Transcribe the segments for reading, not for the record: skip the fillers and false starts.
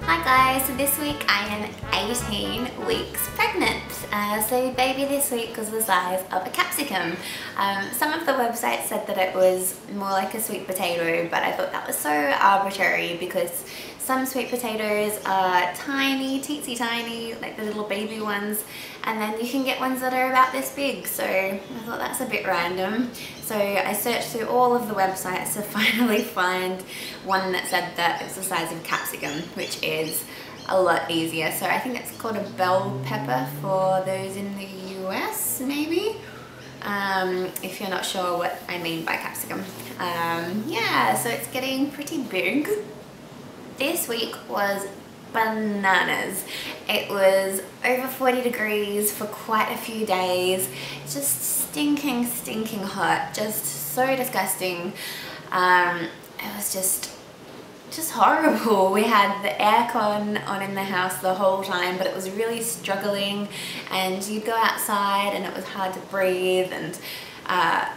Hi guys, so this week I am 18 weeks pregnant. So baby this week was the size of a capsicum. Some of the websites said that it was more like a sweet potato, but I thought that was so arbitrary because some sweet potatoes are tiny, teensy tiny, like the little baby ones, and then you can get ones that are about this big, so I thought that's a bit random. So I searched through all of the websites to finally find one that said that it's the size of capsicum, which is a lot easier. So I think it's called a bell pepper for those in the US, maybe, if you're not sure what I mean by capsicum. Yeah, so it's getting pretty big. This week was bananas. It was over 40 degrees for quite a few days. Just stinking hot, just so disgusting. It was just horrible. We had the aircon on in the house the whole time, but it was really struggling, and you'd go outside and it was hard to breathe, and I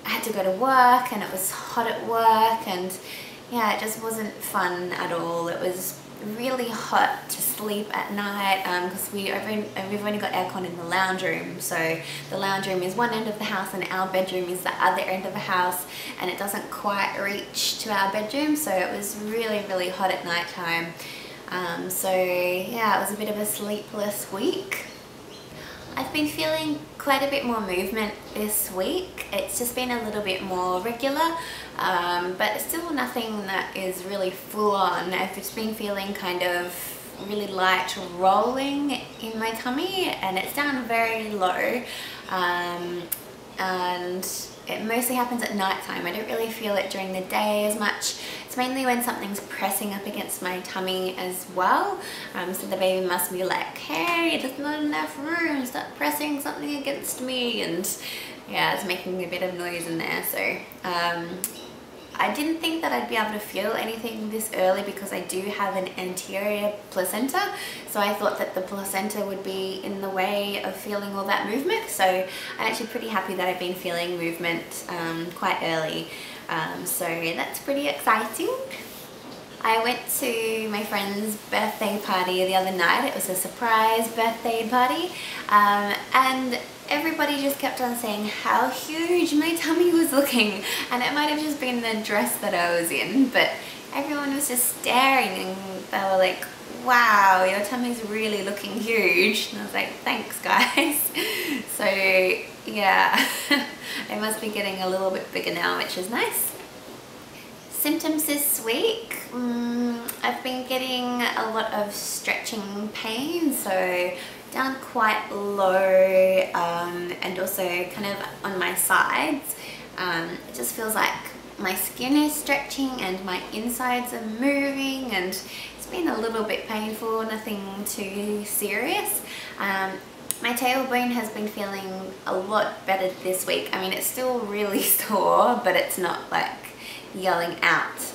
had to go to work and it was hot at work, and yeah, it just wasn't fun at all. It was really hot to sleep at night because we've only got aircon in the lounge room. So the lounge room is one end of the house and our bedroom is the other end of the house, and it doesn't quite reach to our bedroom, so it was really hot at night time. So yeah, it was a bit of a sleepless week. I've been feeling quite a bit more movement this week. It's just been a little bit more regular, but still nothing that is really full on. I've just been feeling kind of really light rolling in my tummy, and it's down very low, and it mostly happens at night time. I don't really feel it during the day as much. It's mainly when something's pressing up against my tummy as well. So the baby must be like, hey, there's not enough room, stop pressing something against me. And yeah, it's making a bit of noise in there. So I didn't think that I'd be able to feel anything this early because I do have an anterior placenta. So I thought that the placenta would be in the way of feeling all that movement. So I'm actually pretty happy that I've been feeling movement quite early. So that's pretty exciting. I went to my friend's birthday party the other night. It was a surprise birthday party, and everybody just kept on saying how huge my tummy was looking, and it might have just been the dress that I was in, but everyone was just staring and they were like, wow, your tummy's really looking huge. And I was like, thanks guys. So yeah, I must be getting a little bit bigger now, which is nice. Symptoms this week, I've been getting a lot of stretching pain, so down quite low, and also kind of on my sides. It just feels like my skin is stretching and my insides are moving, and it's been a little bit painful, nothing too serious. My tailbone has been feeling a lot better this week. I mean, it's still really sore, but it's not like yelling out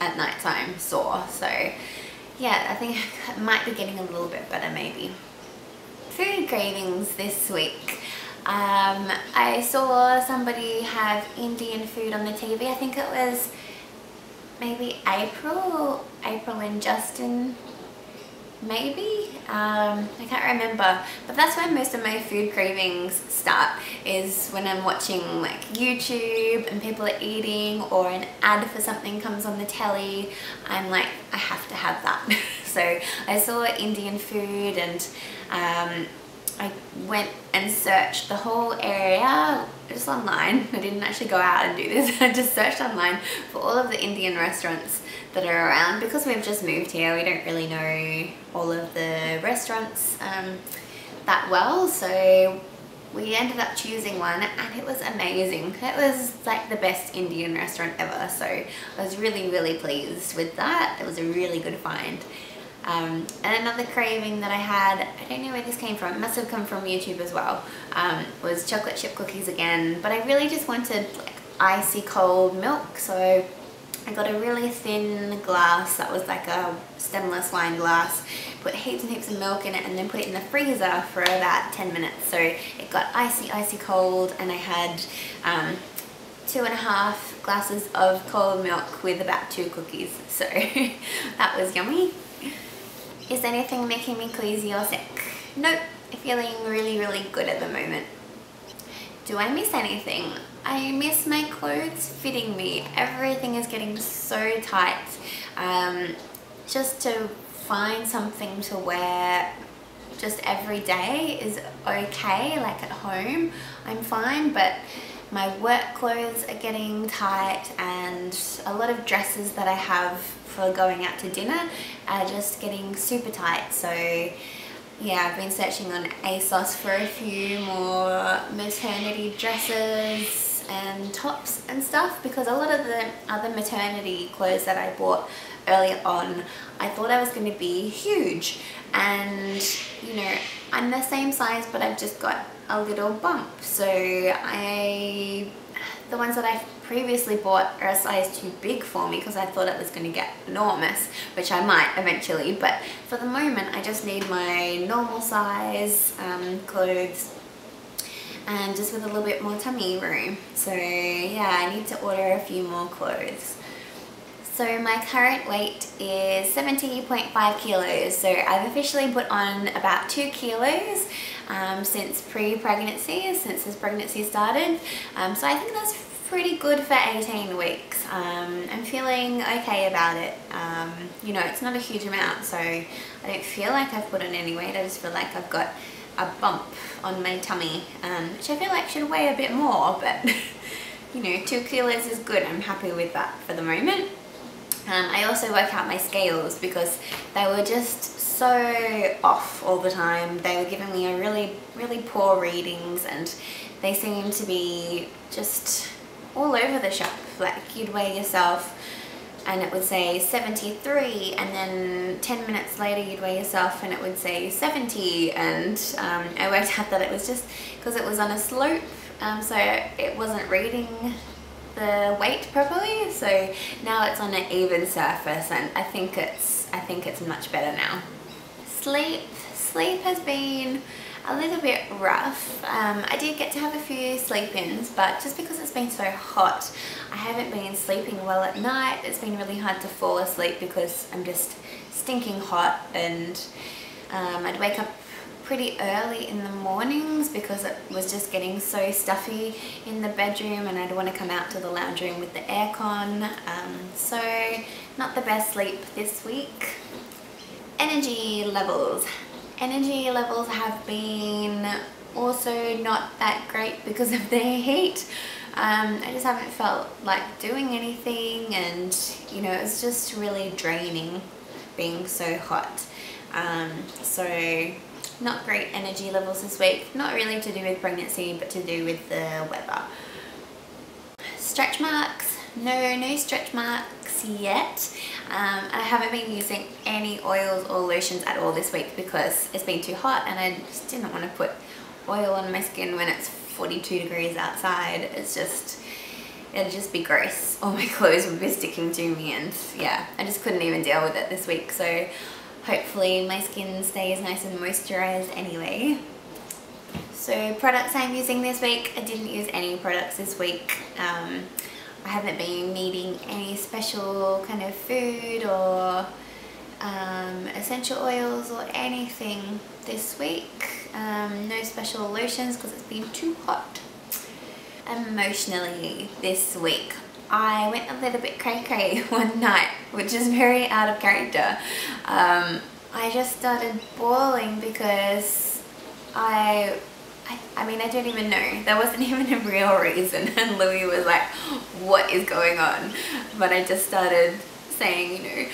at night time sore. So yeah, I think I might be getting a little bit better maybe. Food cravings this week. I saw somebody have Indian food on the TV. I think it was maybe April and Justin, maybe. I can't remember, but that's when most of my food cravings start, is when I'm watching like YouTube and people are eating, or an ad for something comes on the telly. I'm like, I have to have that. So I saw Indian food, and I went and searched the whole area just online. I didn't actually go out and do this. I just searched online for all of the Indian restaurants that are around, because we've just moved here. We don't really know all of the restaurants that well, so we ended up choosing one, and it was amazing. It was like the best Indian restaurant ever, so I was really pleased with that. It was a really good find. And another craving that I had, I don't know where this came from, it must have come from YouTube as well, was chocolate chip cookies again, but I really just wanted like icy cold milk. So I got a really thin glass that was like a stemless wine glass, put heaps and heaps of milk in it, and then put it in the freezer for about 10 minutes. So it got icy cold, and I had 2.5 glasses of cold milk with about 2 cookies. So that was yummy. Is anything making me queasy or sick? Nope, I'm feeling really good at the moment. Do I miss anything? I miss my clothes fitting me. Everything is getting so tight. Just to find something to wear just every day is okay. Like at home I'm fine, but my work clothes are getting tight, and a lot of dresses that I have for going out to dinner are just getting super tight. So yeah, I've been searching on ASOS for a few more maternity dresses and tops and stuff, because a lot of the other maternity clothes that I bought earlier on, I thought I was going to be huge, and you know, I'm the same size but I've just got a little bump. So the ones that I've previously bought are a size too big for me, because I thought it was going to get enormous, which I might eventually, but for the moment I just need my normal size clothes, and just with a little bit more tummy room. So yeah, I need to order a few more clothes. So my current weight is 70.5 kilos. So I've officially put on about 2 kilos since pre-pregnancy, since this pregnancy started. So I think that's pretty good for 18 weeks. I'm feeling okay about it. You know, it's not a huge amount, so I don't feel like I've put on any weight. I just feel like I've got a bump on my tummy, which I feel like should weigh a bit more, but you know, 2 kilos is good. I'm happy with that for the moment. I also work out my scales because they were just so off all the time. They were giving me a really poor readings, and they seemed to be just all over the shop. Like you'd weigh yourself and it would say 73, and then 10 minutes later you'd weigh yourself and it would say 70, and I worked out that it was just because it was on a slope, so it wasn't reading the weight properly. So now it's on an even surface, and I think it's much better now. Sleep has been a little bit rough. I did get to have a few sleep-ins, but just because it's been so hot, I haven't been sleeping well at night. It's been really hard to fall asleep because I'm just stinking hot, and I'd wake up pretty early in the mornings because it was just getting so stuffy in the bedroom, and I'd want to come out to the lounge room with the aircon. So not the best sleep this week. Energy levels have been also not that great because of the heat. I just haven't felt like doing anything, and you know, it's just really draining being so hot. So not great energy levels this week. Not really to do with pregnancy, but to do with the weather. Stretch marks, no stretch marks yet. I haven't been using any oils or lotions at all this week because it's been too hot, and I just didn't want to put oil on my skin when it's 42 degrees outside. It'd just be gross. All my clothes would be sticking to me, and yeah, I just couldn't even deal with it this week. So hopefully my skin stays nice and moisturized anyway. So products I'm using this week, I didn't use any products this week. I haven't been needing any special kind of food or essential oils or anything this week. No special lotions because it's been too hot. Emotionally this week, I went a little bit cray-cray one night, which is very out of character. I just started bawling because I mean, I don't even know. There wasn't even a real reason, and Louis was like, what is going on? But I just started saying, you know,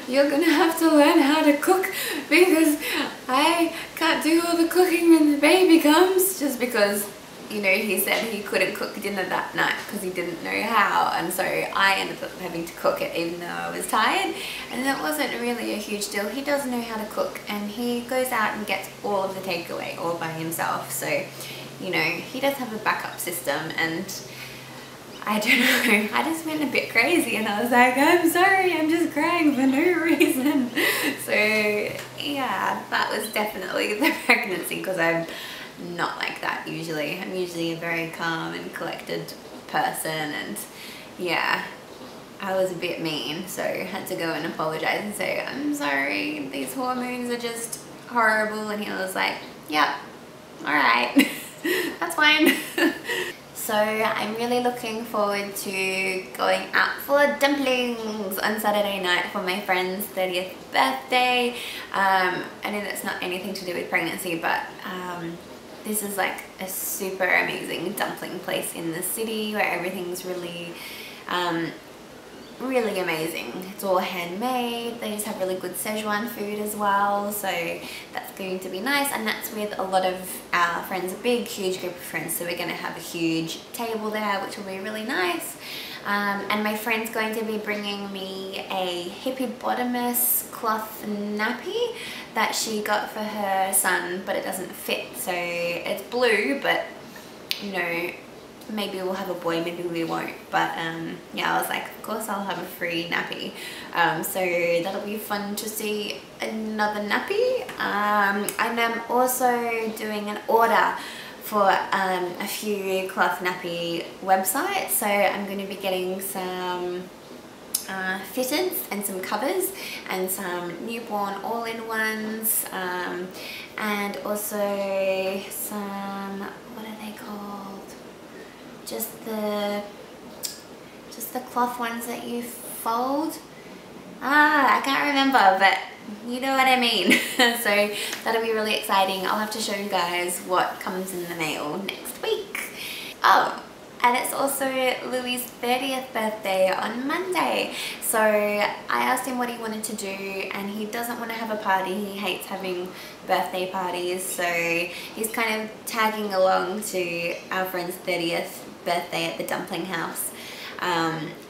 you're gonna have to learn how to cook because I can't do all the cooking when the baby comes, just because, you know, he said he couldn't cook dinner that night because he didn't know how, and so I ended up having to cook it even though I was tired, and that wasn't really a huge deal. He does know how to cook, and he goes out and gets all of the takeaway all by himself, so you know, he does have a backup system. And I don't know, I just went a bit crazy and I was like, I'm sorry, I'm just crying for no reason. So yeah, that was definitely the pregnancy, because I'm not like that usually. I'm usually a very calm and collected person, and yeah, I was a bit mean, so I had to go and apologize and say, I'm sorry, these hormones are just horrible. And he was like, yep, all right, that's fine. So I'm really looking forward to going out for dumplings on Saturday night for my friend's 30th birthday. I know that's not anything to do with pregnancy, but this is like a super amazing dumpling place in the city where everything's really really amazing. It's all handmade. They just have really good Szechuan food as well, so that's going to be nice. And that's with a lot of our friends, a big huge group of friends, so we're going to have a huge table there, which will be really nice. And my friend's going to be bringing me a hippopotamus cloth nappy that she got for her son, but it doesn't fit, so it's blue, but you know, maybe we'll have a boy, maybe we won't, but yeah, I was like, of course I'll have a free nappy, so that'll be fun to see another nappy. And I'm also doing an order for a few cloth nappy websites, so I'm going to be getting some fitteds and some covers and some newborn all-in-ones, and also some, what are they called? Just the cloth ones that you fold. I can't remember, but you know what I mean. So that'll be really exciting. I'll have to show you guys what comes in the mail next week. Oh, and it's also Louis' 30th birthday on Monday. So I asked him what he wanted to do, and he doesn't want to have a party. He hates having birthday parties, so he's kind of tagging along to our friend's 30th birthday at the dumpling house,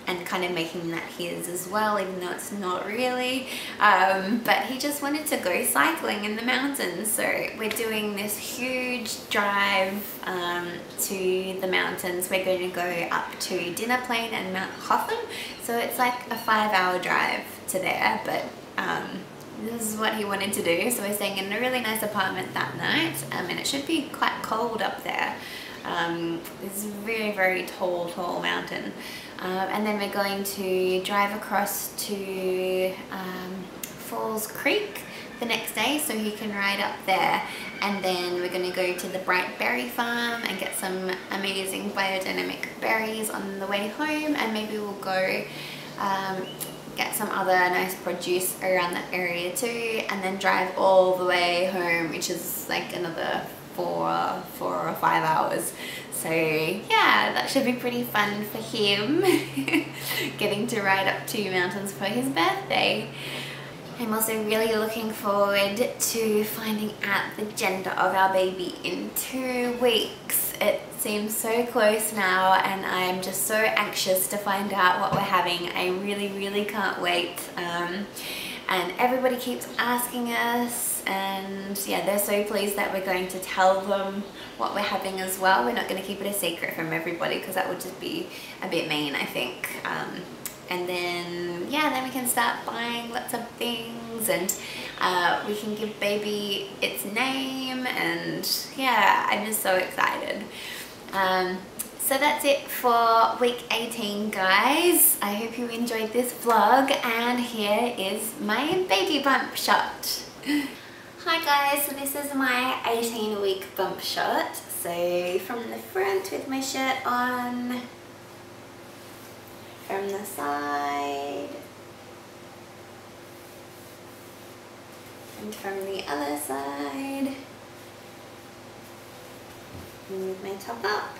and kind of making that his as well, even though it's not really. But he just wanted to go cycling in the mountains, so we're doing this huge drive to the mountains. We're going to go up to Dinner Plain and Mount Hotham, so it's like a 5-hour drive to there, but this is what he wanted to do. So we're staying in a really nice apartment that night, and it should be quite cold up there. It's a very, very tall mountain. And then we're going to drive across to Falls Creek the next day, so he can ride up there. And then we're going to go to the Bright Berry Farm and get some amazing biodynamic berries on the way home, and maybe we'll go get some other nice produce around that area too, and then drive all the way home, which is like another 4 or 5 hours. So yeah, that should be pretty fun for him, getting to ride up 2 mountains for his birthday. I'm also really looking forward to finding out the gender of our baby in 2 weeks. It seems so close now, and I'm just so anxious to find out what we're having. I really can't wait. And everybody keeps asking us, and yeah, they're so pleased that we're going to tell them what we're having as well. We're not going to keep it a secret from everybody, because that would just be a bit mean, I think. And then yeah, then we can start buying lots of things, and we can give baby its name, and yeah, I'm just so excited. So that's it for week 18, guys. I hope you enjoyed this vlog, and here is my baby bump shot. Hi guys, so this is my 18-week bump shot. So from the front with my shirt on, from the side, and from the other side, and with my top up.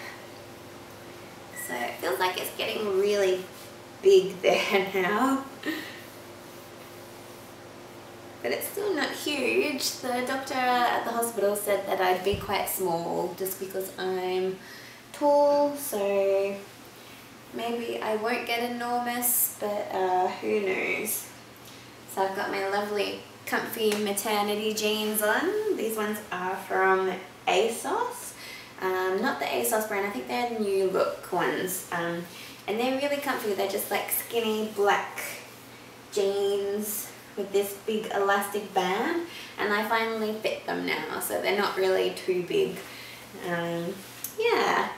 So it feels like it's getting really big there now, but it's still not huge. The doctor at the hospital said that I'd be quite small just because I'm tall, so maybe I won't get enormous, but who knows. So I've got my lovely comfy maternity jeans on. These ones are from ASOS. Not the ASOS brand, I think they're the New Look ones. And they're really comfy. They're just like skinny black jeans with this big elastic band, and I finally fit them now, so they're not really too big. Yeah.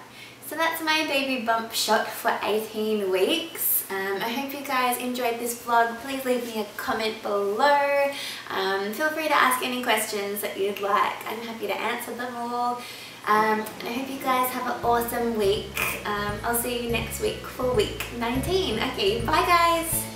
So that's my baby bump shot for 18 weeks. I hope you guys enjoyed this vlog. Please leave me a comment below. Feel free to ask any questions that you'd like. I'm happy to answer them all. And I hope you guys have an awesome week. I'll see you next week for week 19. Okay, bye guys!